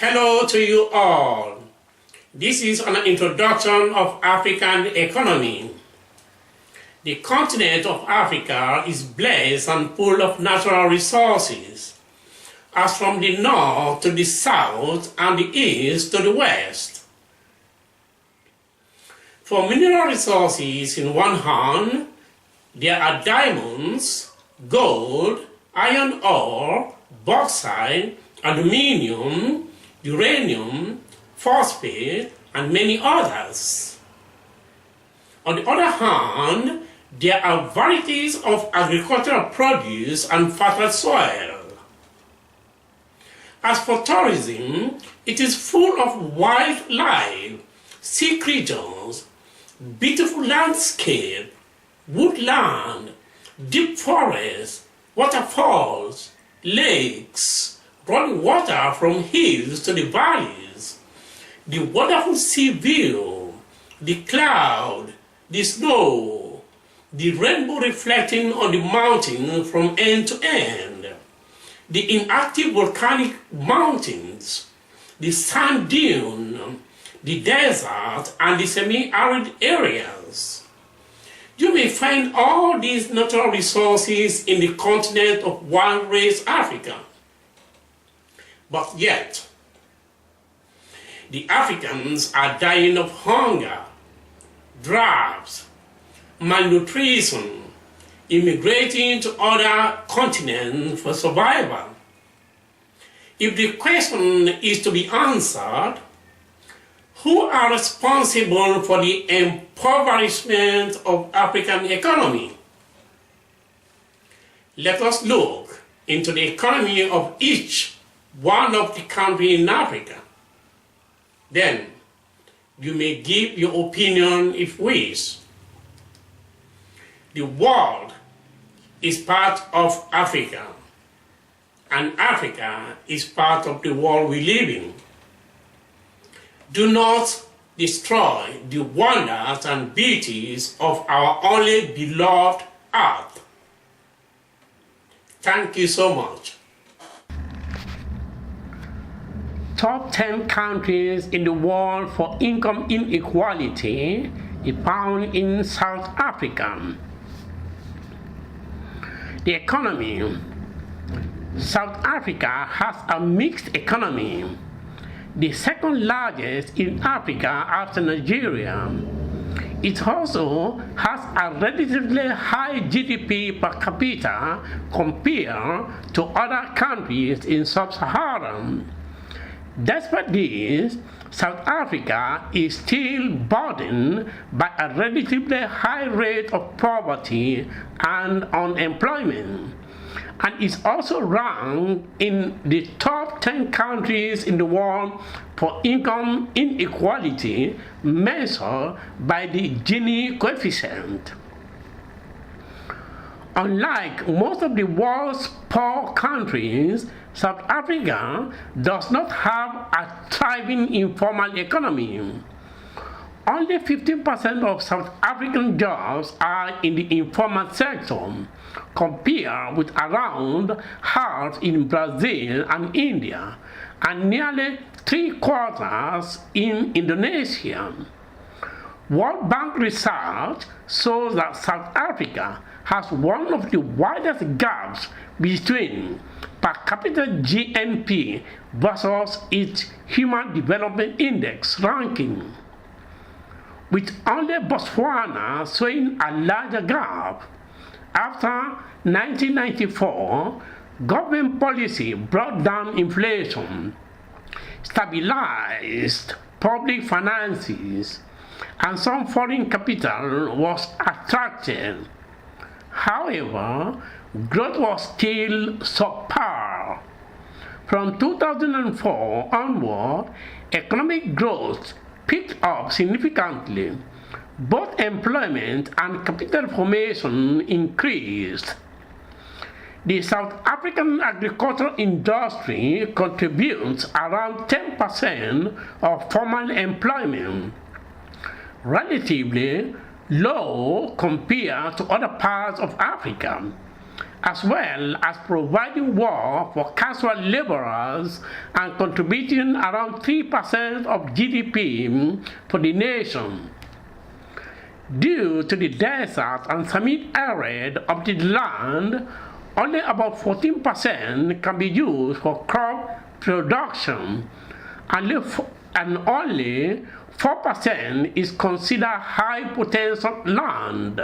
Hello to you all. This is an introduction of African economy. The continent of Africa is blessed and full of natural resources, as from the north to the south and the east to the west. For mineral resources in one hand, there are diamonds, gold, iron ore, bauxite, aluminium, uranium, phosphate, and many others. On the other hand, there are varieties of agricultural produce and fertile soil. As for tourism, it is full of wildlife, sea creatures, beautiful landscape, woodland, deep forests, waterfalls, lakes, running water from hills to the valleys, the wonderful sea view, the cloud, the snow, the rainbow reflecting on the mountain from end to end, the inactive volcanic mountains, the sand dune, the desert, and the semi-arid areas. You may find all these natural resources in the continent of one race Africa. But yet, the Africans are dying of hunger, drought, malnutrition, immigrating to other continents for survival. If the question is to be answered, who are responsible for the impoverishment of African economy? Let us look into the economy of each one of the countries in Africa. Then you may give your opinion if wish. The world is part of Africa, and Africa is part of the world we live in. Do not destroy the wonders and beauties of our only beloved earth. Thank you so much. Top 10 countries in the world for income inequality is found in South Africa. The economy. South Africa has a mixed economy, the second largest in Africa after Nigeria. It also has a relatively high GDP per capita compared to other countries in Sub-Saharan. Despite this, South Africa is still burdened by a relatively high rate of poverty and unemployment, and is also ranked in the top 10 countries in the world for income inequality measured by the Gini coefficient. Unlike most of the world's poor countries, South Africa does not have a thriving informal economy. Only 15% of South African jobs are in the informal sector, compared with around half in Brazil and India, and nearly 3/4 in Indonesia. World Bank research shows that South Africa has one of the widest gaps between per capita GNP versus its Human Development Index ranking, with only Botswana showing a larger gap. After 1994, government policy brought down inflation, stabilized public finances, and some foreign capital was attracted. However, growth was still subpar. From 2004 onward, economic growth picked up significantly. Both employment and capital formation increased. The South African agricultural industry contributes around 10% of formal employment, relatively low compared to other parts of Africa, as well as providing work for casual laborers and contributing around 3% of GDP for the nation. Due to the desert and semi-arid of the land, only about 14% can be used for crop production, and only 4% is considered high potential land.